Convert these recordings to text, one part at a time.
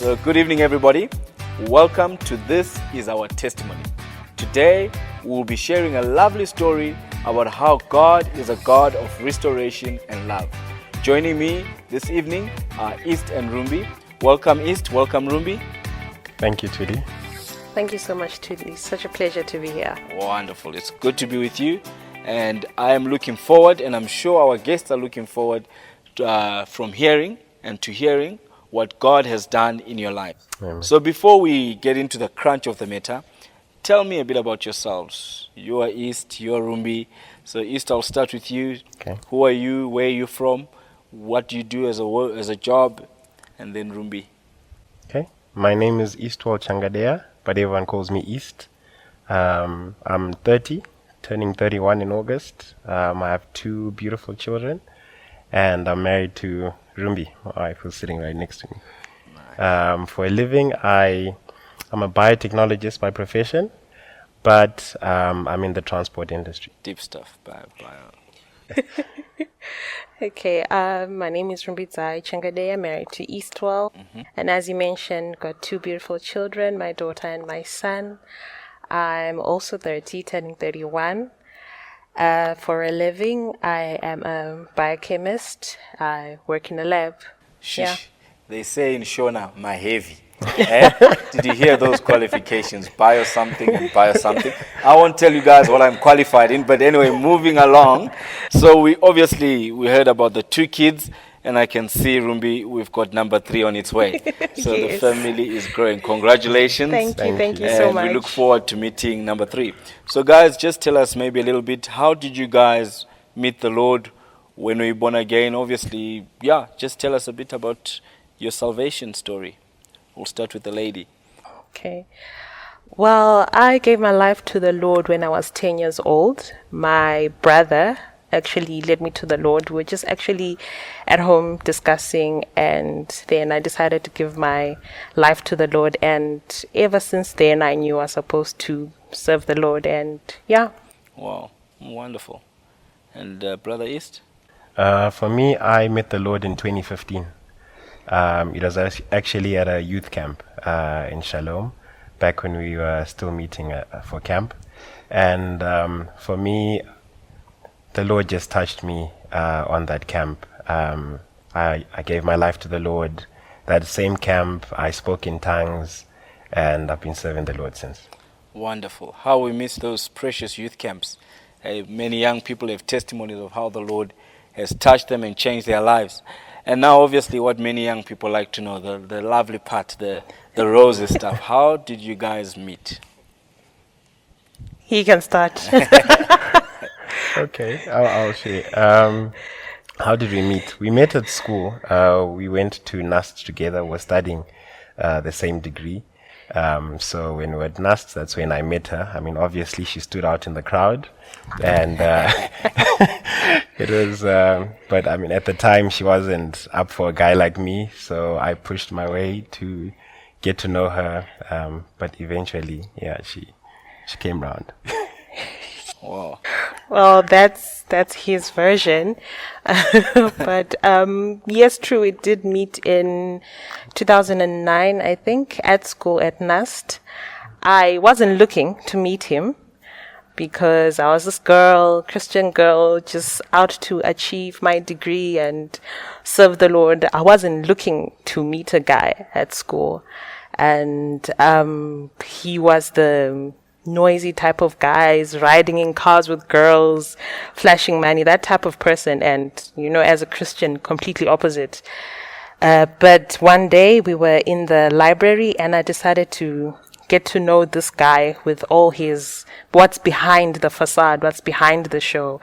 So good evening, everybody. Welcome to This Is Our Testimony. Today, we'll be sharing a lovely story about how God is a God of restoration and love. Joining me this evening are East and Rumbi. Welcome, East. Welcome, Rumbi. Thank you, Tudi. Thank you so much, Tudi. Such a pleasure to be here. Wonderful. It's good to be with you. And I am looking forward, and I'm sure our guests are looking forward from hearing what God has done in your life. Amen. So before we get into the crunch of the matter, tell me a bit about yourselves. You are East, you are Rumbi. So East, I'll start with you. Okay. Who are you? Where are you from? What do you do as a job? And then Rumbi. Okay. My name is Eastwall Changadea, but everyone calls me East. I'm 30, turning 31 in August. I have two beautiful children, and I'm married to Rumbi, my wife, who's sitting right next to me. For a living, I'm a biotechnologist by profession, but I'm in the transport industry. Deep stuff. Bio. Okay, my name is Rumbi Changadea, married to Eastwell. And as you mentioned, got two beautiful children, my daughter and my son. I'm also 30, turning 31. For a living, I am a biochemist. I work in a lab. Yeah. They say in Shona, Mahevi. Did you hear those qualifications? Bio something and bio something. I won't tell you guys what I'm qualified in, but anyway, moving along. So we heard about the two kids, and I can see, Rumbi, we've got number 3 on its way. So Yes. The family is growing. Congratulations. Thank you And so much. we look forward to meeting number 3. So guys, just tell us maybe a little bit, how did you guys meet the Lord when we were born again? Obviously, just tell us a bit about your salvation story. We'll start with the lady. Okay. Well, I gave my life to the Lord when I was 10 years old. My brother actually led me to the Lord. We were just actually at home discussing, and then I decided to give my life to the Lord. And ever since then, I knew I was supposed to serve the Lord. And Wow, wonderful. And Brother East? For me, I met the Lord in 2015. It was actually at a youth camp in Shalom, back when we were still meeting for camp. And for me, the Lord just touched me on that camp. I gave my life to the Lord. That same camp, I spoke in tongues, and I've been serving the Lord since. Wonderful. How we miss those precious youth camps. Many young people have testimonies of how the Lord has touched them and changed their lives. And now, obviously, what many young people like to know, the lovely part, the rosy stuff. How did you guys meet? he can start. Okay, I'll share. How did we meet? We met at school. We went to NUST together. We're studying the same degree. So when we were at NUST, that's when I met her. I mean, obviously, she stood out in the crowd. And it was, but I mean, at the time, she wasn't up for a guy like me. So I pushed my way to get to know her. But eventually, she came round. Wow. Well, that's his version. But yes, true, it did meet in 2009, I think, at school at NUST. I wasn't looking to meet him because I was this Christian girl, just out to achieve my degree and serve the Lord. I wasn't looking to meet a guy at school. And he was the noisy type of guys, riding in cars with girls, flashing money, that type of person. And, as a Christian, completely opposite. But one day we were in the library, and I decided to get to know this guy with all his, what's behind the facade, what's behind the show.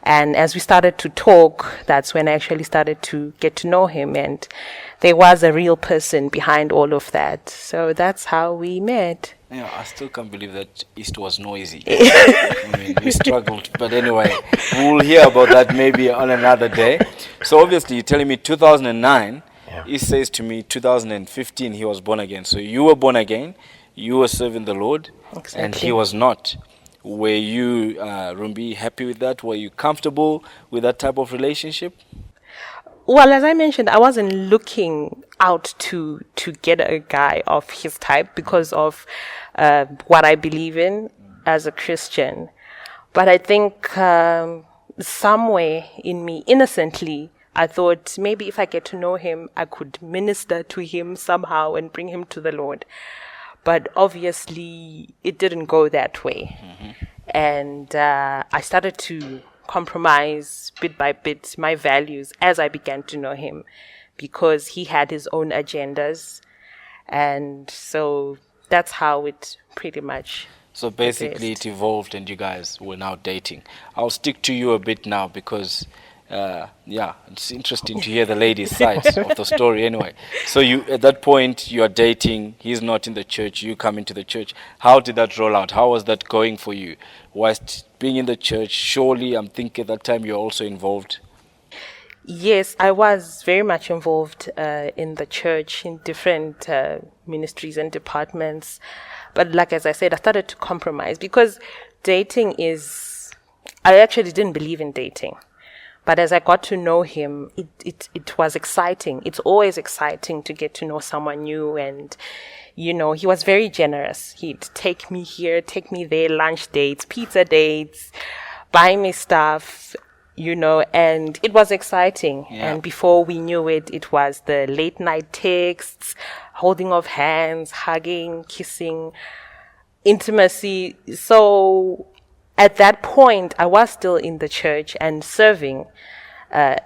And as we started to talk, that's when I actually started to get to know him. And there was a real person behind all of that. So that's how we met. Yeah, I still can't believe that East was noisy. I mean, we struggled. But anyway, we'll hear about that maybe on another day. So obviously, you're telling me 2009. Yeah. East says to me 2015 he was born again. So you were born again. You were serving the Lord. Exactly. And he was not. Were you, Rumbi, happy with that? Were you comfortable with that type of relationship? Well, as I mentioned, I wasn't looking out to get a guy of his type because of what I believe in as a Christian. But I think somewhere in me, innocently, I thought maybe if I get to know him, I could minister to him somehow and bring him to the Lord. But obviously, it didn't go that way. And I started to compromise bit by bit my values as I began to know him, because he had his own agendas. And so that's how it pretty much So basically progressed. it evolved and you guys were now dating. I'll stick to you a bit now because it's interesting to hear the ladies' sides of the story anyway. So you, at that point, you are dating, he's not in the church, you come into the church. How did that roll out? How was that going for you? Whilst being in the church, surely I'm thinking at that time you're also involved. Yes, I was very much involved in the church, in different ministries and departments. But like as I said, I started to compromise because dating is... I actually didn't believe in dating. But as I got to know him, it was exciting. It's always exciting to get to know someone new. And, you know, he was very generous. He'd take me here, take me there, lunch dates, pizza dates, buy me stuff, you know, and it was exciting. Yeah. And before we knew it, it was the late night texts, holding of hands, hugging, kissing, intimacy. So at that point, I was still in the church and serving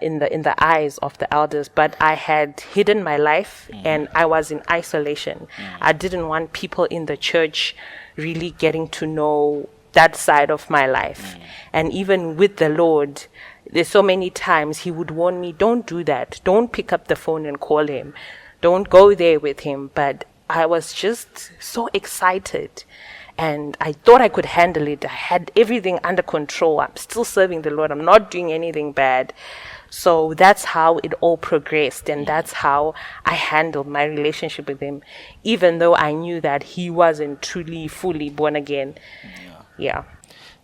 in the eyes of the elders, but I had hidden my life and I was in isolation. I didn't want people in the church really getting to know that side of my life. And even with the Lord, there's so many times he would warn me, don't do that. Don't pick up the phone and call him. Don't go there with him. But I was just so excited. And I thought I could handle it. I had everything under control. I'm still serving the Lord. I'm not doing anything bad. So that's how it all progressed. And that's how I handled my relationship with him, even though I knew that he wasn't truly, fully born again. Yeah.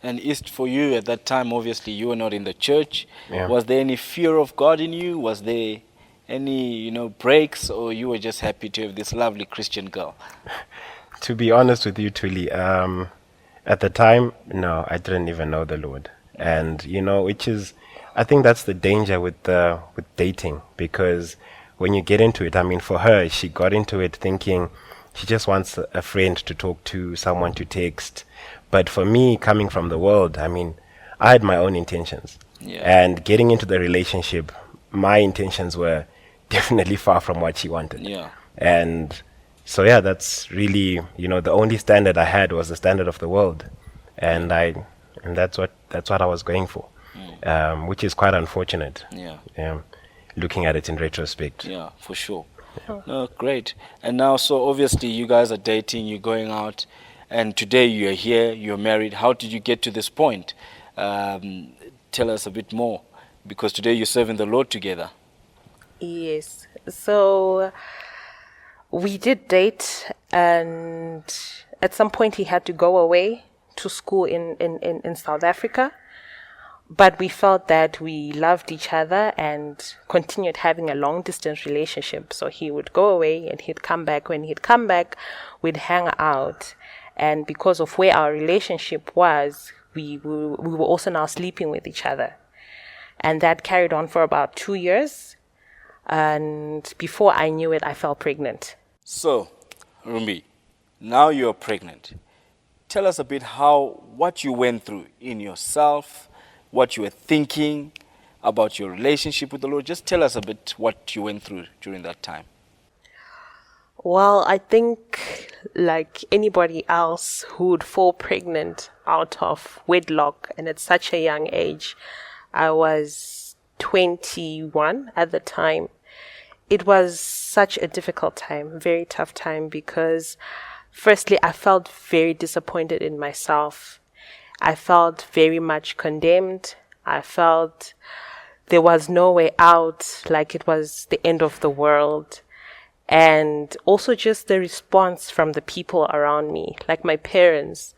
And East, for you at that time, obviously you were not in the church. Yeah. Was there any fear of God in you? Was there any, breaks, or you were just happy to have this lovely Christian girl? To be honest with you, Tuli, at the time, no, I didn't even know the Lord. And, which is, I think that's the danger with dating, because when you get into it, I mean, for her, she got into it thinking she just wants a friend to talk to, someone to text. But for me, coming from the world, I mean, I had my own intentions. Yeah. And getting into the relationship, my intentions were definitely far from what she wanted. Yeah. And so, yeah, that's really, the only standard I had was the standard of the world. And that's what I was going for, which is quite unfortunate. Yeah. Looking at it in retrospect. Yeah, for sure. No, great. And now, so obviously you guys are dating, you're going out, and today you're here, you're married. How did you get to this point? Tell us a bit more, because today you're serving the Lord together. Yes. So we did date, and at some point he had to go away to school in South Africa. But we felt that we loved each other and continued having a long-distance relationship. So he would go away and he'd come back. When he'd come back, we'd hang out. And because of where our relationship was, we were also now sleeping with each other. And that carried on for about 2 years. And before I knew it, I fell pregnant. So, Rumbi, now you're pregnant. Tell us a bit what you went through in yourself, what you were thinking about your relationship with the Lord. Just tell us a bit what you went through during that time. Well, I think like anybody else who would fall pregnant out of wedlock and at such a young age, I was 21 at the time. It was such a difficult time, very tough time, because firstly, I felt very disappointed in myself. I felt very much condemned. I felt there was no way out, like it was the end of the world. And also just the response from the people around me, like my parents,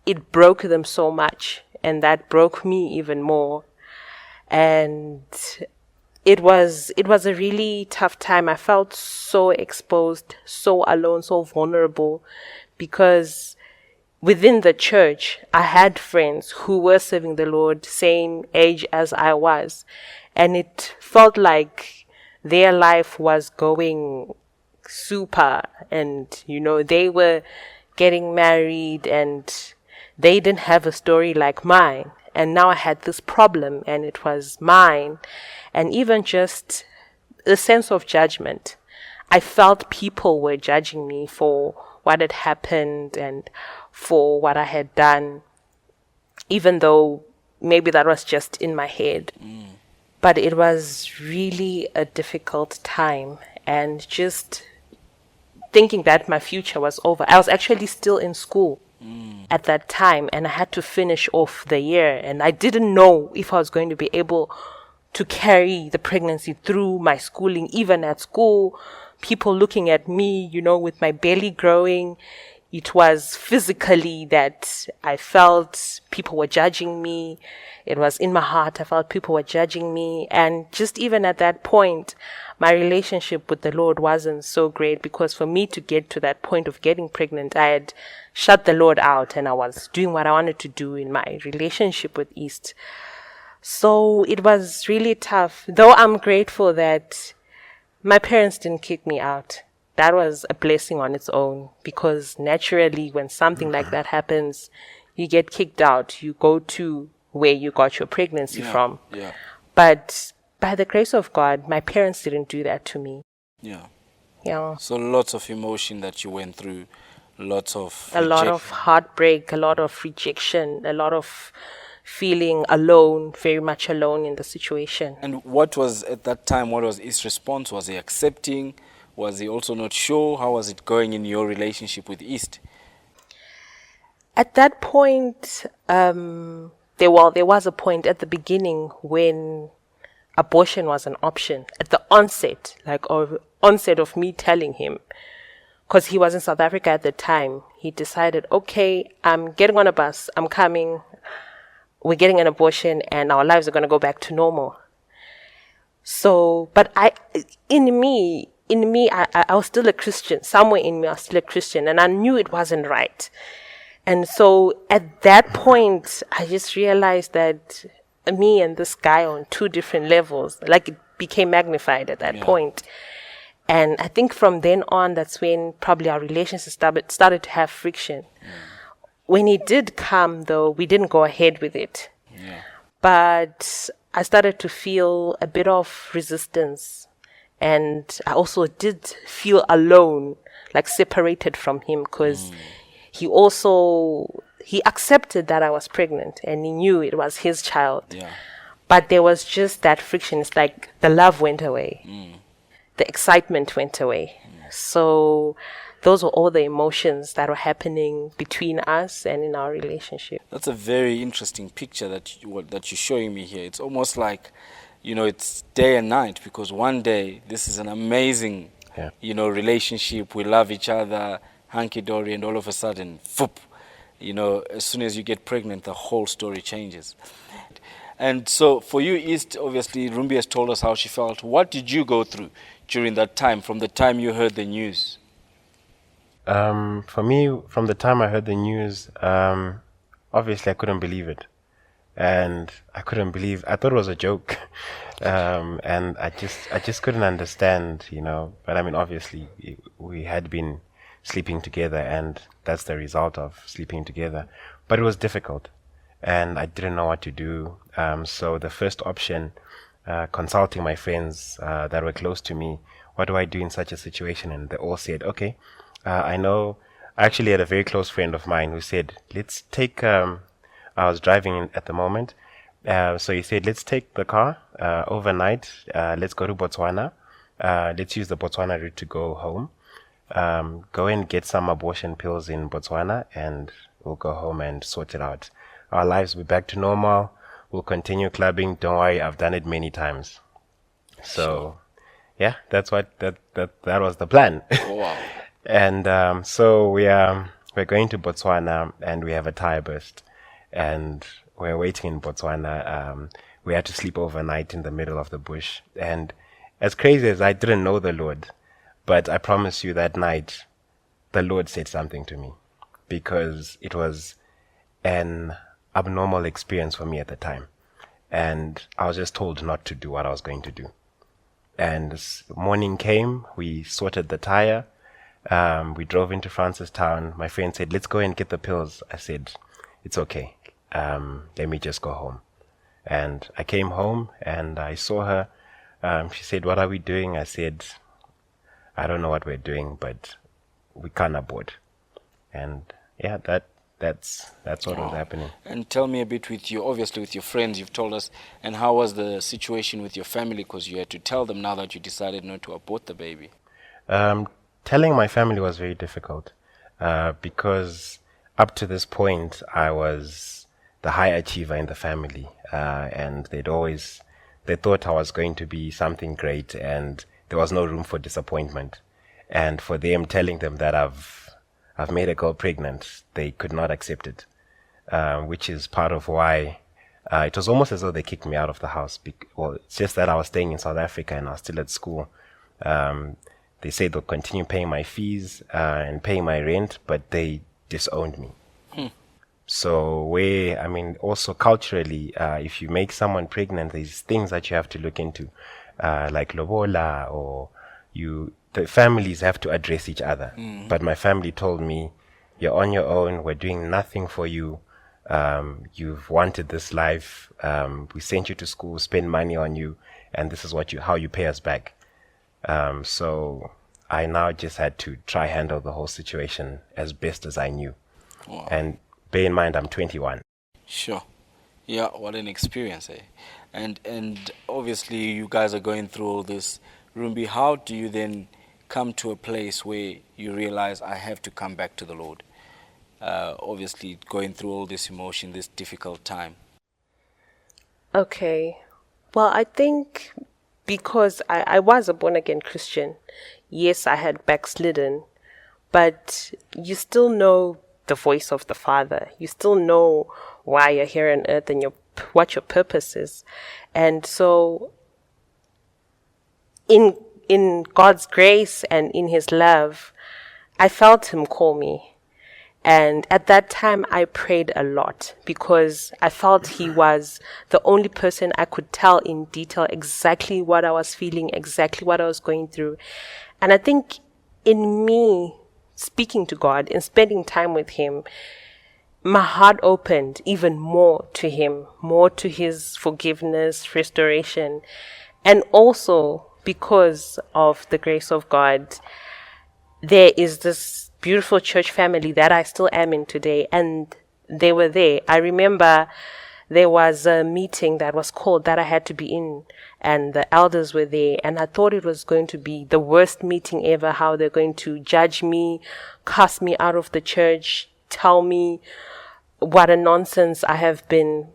it broke them so much, and that broke me even more. And it was a really tough time. I felt so exposed, so alone, so vulnerable, because within the church, I had friends who were serving the Lord, same age as I was. And it felt like their life was going super, and, they were getting married and they didn't have a story like mine. And now I had this problem and it was mine. And even just a sense of judgment. I felt people were judging me for what had happened and for what I had done, even though maybe that was just in my head. But it was really a difficult time, and just thinking that my future was over. I was actually still in school at that time, and I had to finish off the year, and I didn't know if I was going to be able to carry the pregnancy through my schooling. Even at school, people looking at me, with my belly growing. It was physically that I felt people were judging me. It was in my heart. I felt people were judging me. And just even at that point, my relationship with the Lord wasn't so great, because for me to get to that point of getting pregnant, I had shut the Lord out and I was doing what I wanted to do in my relationship with East. So it was really tough, though I'm grateful that my parents didn't kick me out. That was a blessing on its own, because naturally when something like that happens, you get kicked out. You go to where you got your pregnancy from. Yeah. But by the grace of God, my parents didn't do that to me. Yeah. Yeah. So lots of emotion that you went through, lots of A lot of heartbreak, a lot of rejection, a lot of feeling alone, very much alone in the situation. And what was at that time, what was his response? Was he accepting? Was he also not sure? How was it going in your relationship with East? At that point, there was a point at the beginning when abortion was an option. At the onset, of me telling him, because he was in South Africa at the time, he decided, okay, I'm getting on a bus, I'm coming, we're getting an abortion, and our lives are going to go back to normal. So, but in me, I was still a Christian. Somewhere in me, I was still a Christian, and I knew it wasn't right. And so at that point, I just realized that me and this guy are on two different levels. Like, it became magnified at that point. And I think from then on, that's when probably our relationship started to have friction. When he did come, though, we didn't go ahead with it. But I started to feel a bit of resistance. And I also did feel alone, like separated from him, because he accepted that I was pregnant and he knew it was his child. But there was just that friction. It's like the love went away. The excitement went away. So those were all the emotions that were happening between us and in our relationship. That's a very interesting picture that you're showing me here. It's almost like, it's day and night, because one day this is an amazing, relationship. We love each other, hunky-dory, and all of a sudden, whoop, as soon as you get pregnant, the whole story changes. And so for you, East, obviously, Rumbi has told us how she felt. What did you go through during that time, from the time you heard the news? For me, from the time I heard the news, obviously I couldn't believe it. And I thought it was a joke. And I just couldn't understand, but I mean, obviously we had been sleeping together, and that's the result of sleeping together. But it was difficult, and I didn't know what to do. So the first option, consulting my friends that were close to me, what do I do in such a situation? And they all said, okay, I know. I actually had a very close friend of mine who said, let's take, I was driving at the moment. So he said, let's take the car overnight. Let's go to Botswana. Let's use the Botswana route to go home. Go and get some abortion pills in Botswana, and we'll go home and sort it out. Our lives will be back to normal. We'll continue clubbing. Don't worry, I've done it many times. So, yeah, that's what that was the plan. Oh, wow. And so we're going to Botswana, and we have a tire burst, and we're waiting in Botswana. we had to sleep overnight in the middle of the bush. And as crazy as I didn't know the Lord, but I promise you that night, the Lord said something to me, because it was an abnormal experience for me at the time. And I was just told not to do what I was going to do. And morning came, we sorted the tire, we drove into Francistown. My friend said, let's go and get the pills. I said, it's okay. Let me just go home. And I came home and I saw her. She said, what are we doing? I said, I don't know what we're doing, but we can't abort. And yeah, that's what was happening. And tell me a bit with you, obviously with your friends, you've told us, and how was the situation with your family? Because you had to tell them now that you decided not to abort the baby. Telling my family was very difficult, because up to this point, I was the high achiever in the family, and they thought I was going to be something great, and there was no room for disappointment. And for them, telling them that I've made a girl pregnant, they could not accept it, which is part of why it was almost as though they kicked me out of the house. Well, it's just that I was staying in South Africa and I was still at school. They said they'll continue paying my fees and paying my rent, but they disowned me. So also culturally, if you make someone pregnant, there's things that you have to look into, like lobola, or the families have to address each other. But my family told me, you're on your own, we're doing nothing for you. You've wanted this life. We sent you to school, spend money on you, and this is how you pay us back. So I now just had to try handle the whole situation as best as I knew. Wow. And bear in mind, I'm 21. Sure. Yeah, what an experience, eh? And obviously you guys are going through all this. Rumbi, how do you then come to a place where you realize I have to come back to the Lord? Obviously going through all this emotion, this difficult time. Okay. Well, I think because I was a born-again Christian, yes, I had backslidden, but you still know the voice of the Father. You still know why you're here on earth and what your purpose is. And so in God's grace and in His love, I felt Him call me. And at that time, I prayed a lot because I felt He was the only person I could tell in detail exactly what I was feeling, exactly what I was going through. And I think in me speaking to God and spending time with Him, my heart opened even more to Him, more to His forgiveness, restoration. And also because of the grace of God, there is this beautiful church family that I still am in today, and they were there. I remember there was a meeting that was called that I had to be in, and the elders were there, and I thought it was going to be the worst meeting ever, how they're going to judge me, cast me out of the church, tell me what a nonsense I have been.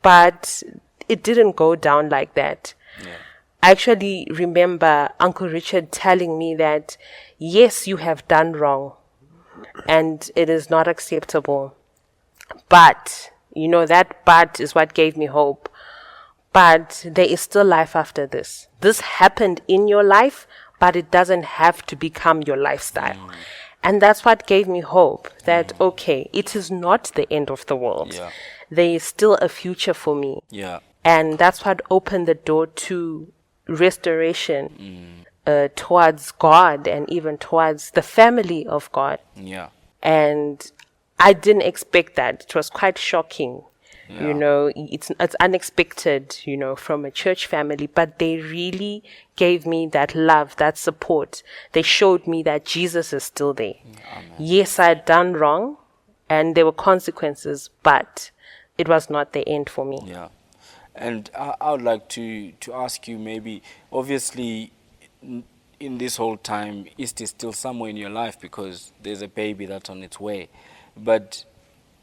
But it didn't go down like that. Yeah. I actually remember Uncle Richard telling me that, yes, you have done wrong and it is not acceptable. But, that but is what gave me hope. But there is still life after this. This happened in your life, but it doesn't have to become your lifestyle. And that's what gave me hope that, okay, it is not the end of the world. Yeah. There is still a future for me. Yeah. And that's what opened the door to restoration towards God and even towards the family of God. Yeah. And I didn't expect that. It was quite shocking. Yeah. It's unexpected, from a church family, but they really gave me that love, that support. They showed me that Jesus is still there. Amen. Yes, I had done wrong and there were consequences, but it was not the end for me. Yeah. And I would like to ask you, maybe, obviously, in this whole time, East is still somewhere in your life because there's a baby that's on its way. But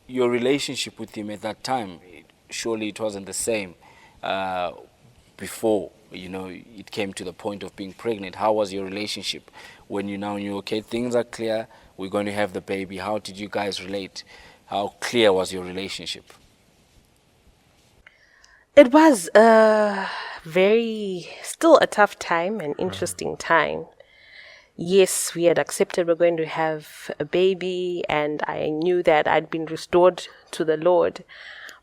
your relationship with him at that time, surely it wasn't the same before, it came to the point of being pregnant. How was your relationship when you now knew, okay, things are clear, we're going to have the baby? How did you guys relate? How clear was your relationship? It was still a tough time, an interesting time. Yes, we had accepted we're going to have a baby, and I knew that I'd been restored to the Lord,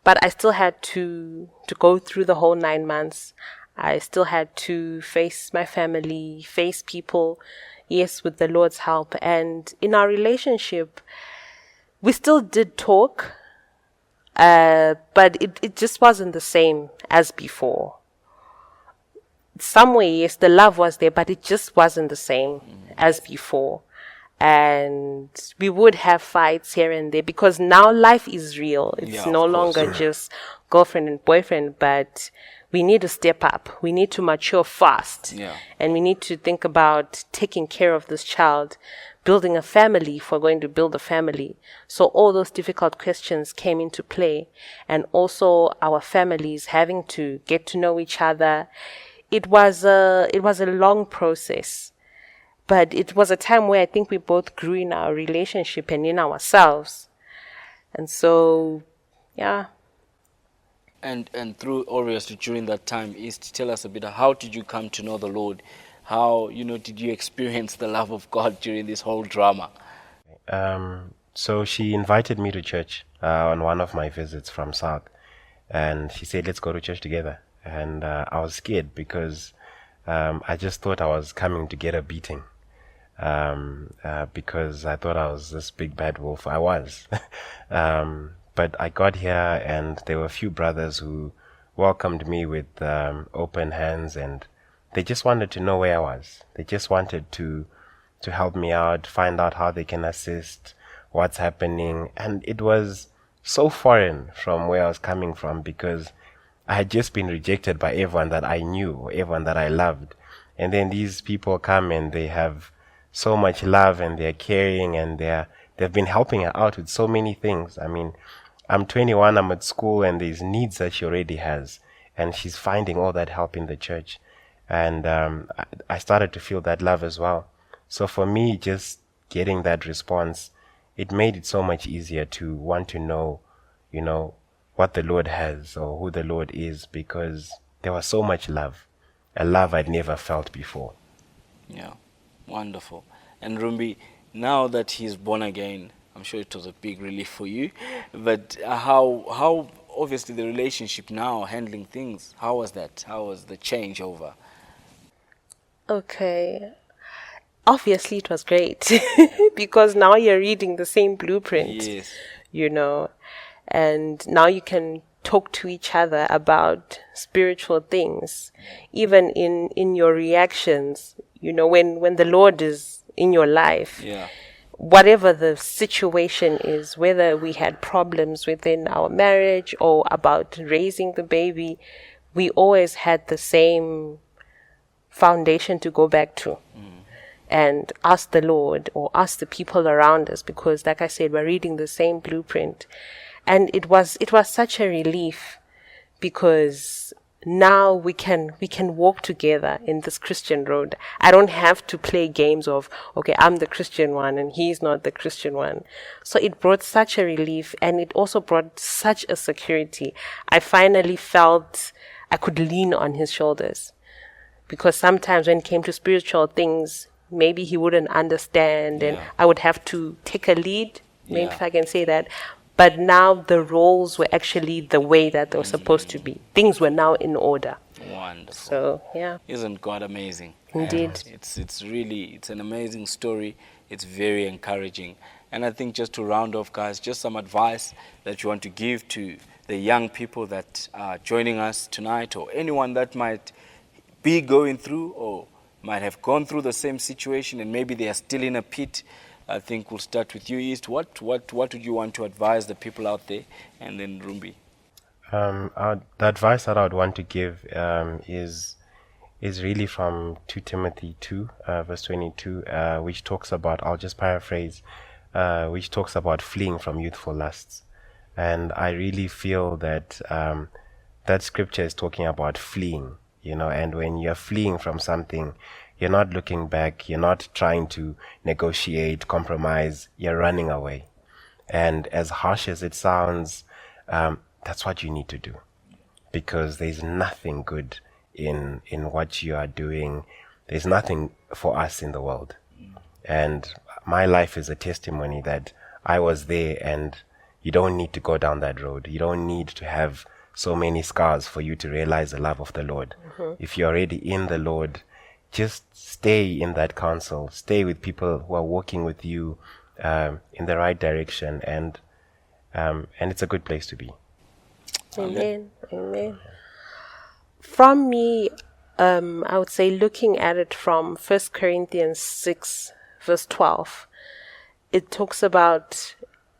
but I still had to go through the whole 9 months. I still had to face my family, face people, yes, with the Lord's help. And in our relationship, we still did talk, but it just wasn't the same as before. Some way, yes, the love was there, but it just wasn't the same as before. And we would have fights here and there because now life is real. It's no longer just girlfriend and boyfriend, but we need to step up. We need to mature fast. Yeah. And we need to think about taking care of this child, building a family if we're going to build a family. So all those difficult questions came into play, and also our families having to get to know each other. It was a long process, but it was a time where I think we both grew in our relationship and in ourselves. And so, yeah. And through obviously during that time, tell us a bit, how did you come to know the Lord? How, did you experience the love of God during this whole drama? So she invited me to church on one of my visits from South, and she said, let's go to church together. And I was scared because I just thought I was coming to get a beating, because I thought I was this big bad wolf. I was. But I got here, and there were a few brothers who welcomed me with open hands, and they just wanted to know where I was. They just wanted to help me out, find out how they can assist, what's happening. And it was so foreign from where I was coming from, because I had just been rejected by everyone that I knew, everyone that I loved. And then these people come and they have so much love, and they're caring, and they've been helping her out with so many things. I mean, I'm 21, I'm at school, and there's needs that she already has. And she's finding all that help in the church. And I started to feel that love as well. So for me, just getting that response, it made it so much easier to want to know, what the Lord has or who the Lord is, because there was so much love, a love I'd never felt before. Yeah, wonderful. And Rumbi, now that he's born again, I'm sure it was a big relief for you, but how obviously the relationship now, handling things, how was that? How was the changeover? Okay. Obviously it was great because now you're reading the same blueprint, Yes. And now you can talk to each other about spiritual things, even in your reactions, when the Lord is in your life. Yeah. Whatever the situation is, whether we had problems within our marriage or about raising the baby, we always had the same foundation to go back to. And ask the Lord or ask the people around us, because like I said, we're reading the same blueprint. And it was such a relief, because now we can walk together in this Christian road. I don't have to play games of, okay, I'm the Christian one and he's not the Christian one. So it brought such a relief, and it also brought such a security. I finally felt I could lean on his shoulders, because sometimes when it came to spiritual things, maybe he wouldn't understand, and I would have to take a lead, maybe if I can say that. But now the roles were actually the way that they were supposed to be. Things were now in order. Wonderful. So, yeah. Isn't God amazing? Indeed. It's really an amazing story. It's very encouraging. And I think just to round off, guys, just some advice that you want to give to the young people that are joining us tonight, or anyone that might be going through or might have gone through the same situation and maybe they are still in a pit. I think we'll start with you, East. What would you want to advise the people out there, and then Rumbi? The advice that I would want to give is really from 2 Timothy 2, verse 22, which talks about, I'll just paraphrase, which talks about fleeing from youthful lusts. And I really feel that that scripture is talking about fleeing, and when you're fleeing from something, you're not looking back, you're not trying to negotiate, compromise, you're running away. And as harsh as it sounds, that's what you need to do. because there's nothing good in what you are doing. There's nothing for us in the world. And my life is a testimony that I was there, and you don't need to go down that road. You don't need to have so many scars for you to realize the love of the Lord. If you're already in the Lord, just stay in that counsel. Stay with people who are walking with you in the right direction, and it's a good place to be. Amen. Amen. From me, I would say, looking at it from 1 Corinthians 6, verse 12, it talks about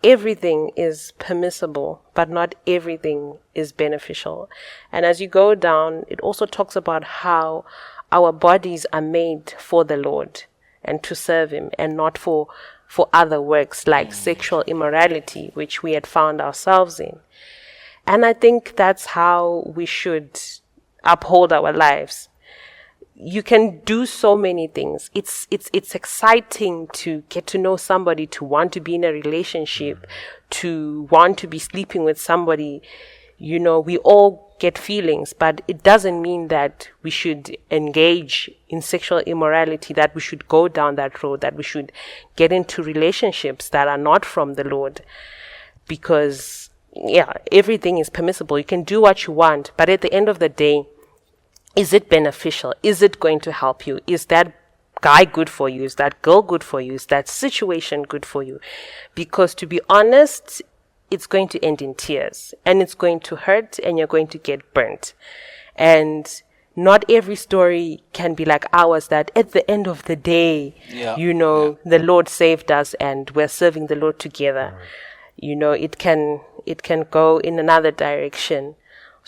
everything is permissible, but not everything is beneficial. And as you go down, it also talks about how our bodies are made for the Lord and to serve Him, and not for other works like sexual immorality, which we had found ourselves in. And I think that's how we should uphold our lives. You can do so many things. It's exciting to get to know somebody, to want to be in a relationship, to want to be sleeping with somebody. You know, we all get feelings, but it doesn't mean that we should engage in sexual immorality, that we should go down that road, that we should get into relationships that are not from the Lord. Because, yeah, everything is permissible. You can do what you want, but at the end of the day, is it beneficial? Is it going to help you? Is that guy good for you? Is that girl good for you? Is that situation good for you? Because to be honest, it's going to end in tears, and it's going to hurt, and you're going to get burnt. And not every story can be like ours, that at the end of the day, the Lord saved us and we're serving the Lord together. You know, it can go in another direction.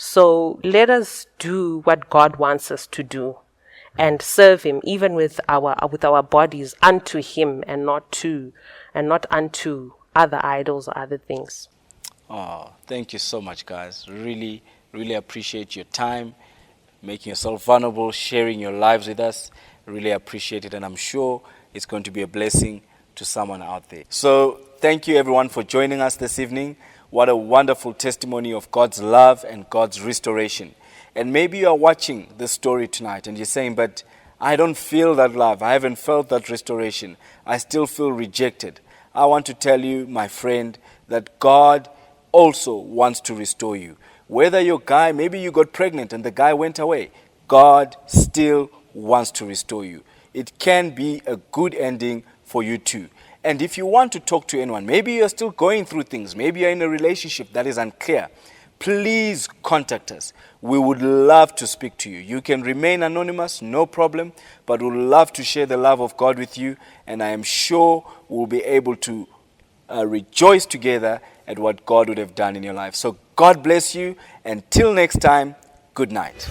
So let us do what God wants us to do, and serve Him even with our bodies unto Him, and not unto other idols or other things. Oh, thank you so much, guys. Really, really appreciate your time, making yourself vulnerable, sharing your lives with us. Really appreciate it, and I'm sure it's going to be a blessing to someone out there. So thank you, everyone, for joining us this evening. What a wonderful testimony of God's love and God's restoration. And maybe you are watching this story tonight and you're saying, but I don't feel that love. I haven't felt that restoration. I still feel rejected. I want to tell you, my friend, that God also wants to restore you. Whether your guy, maybe you got pregnant and the guy went away, God still wants to restore you. It can be a good ending for you too. And if you want to talk to anyone, maybe you're still going through things, maybe you're in a relationship that is unclear, please contact us. We would love to speak to you. You can remain anonymous, no problem, but we'd love to share the love of God with you, and I am sure we'll be able to rejoice together at what God would have done in your life. So God bless you. Until next time, good night.